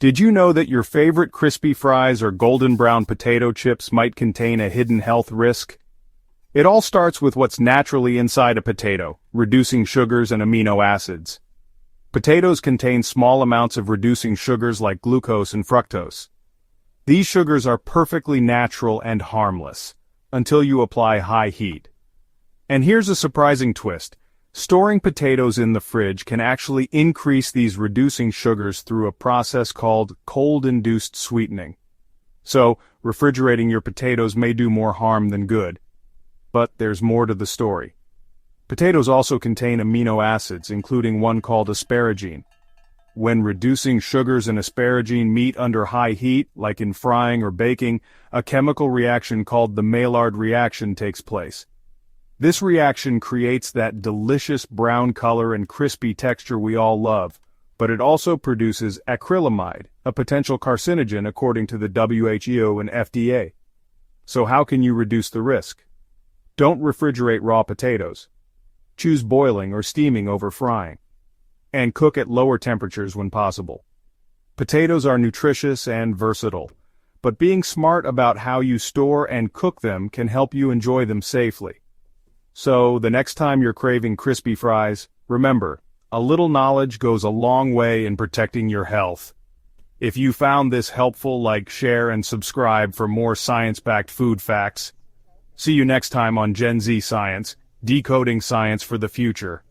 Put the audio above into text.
Did you know that your favorite crispy fries or golden brown potato chips might contain a hidden health risk? It all starts with what's naturally inside a potato, reducing sugars and amino acids. Potatoes contain small amounts of reducing sugars like glucose and fructose. These sugars are perfectly natural and harmless, until you apply high heat. And here's a surprising twist. Storing potatoes in the fridge can actually increase these reducing sugars through a process called cold-induced sweetening. So, refrigerating your potatoes may do more harm than good. But there's more to the story. Potatoes also contain amino acids, including one called asparagine. When reducing sugars and asparagine meet under high heat, like in frying or baking, a chemical reaction called the Maillard reaction takes place. This reaction creates that delicious brown color and crispy texture we all love, but it also produces acrylamide, a potential carcinogen according to the WHO and FDA. So how can you reduce the risk? Don't refrigerate raw potatoes. Choose boiling or steaming over frying. And cook at lower temperatures when possible. Potatoes are nutritious and versatile, but being smart about how you store and cook them can help you enjoy them safely. So, the next time you're craving crispy fries, remember, a little knowledge goes a long way in protecting your health. If you found this helpful, like, share, and subscribe for more science-backed food facts. See you next time on Gen-Z-Sceince, decoding science for the future.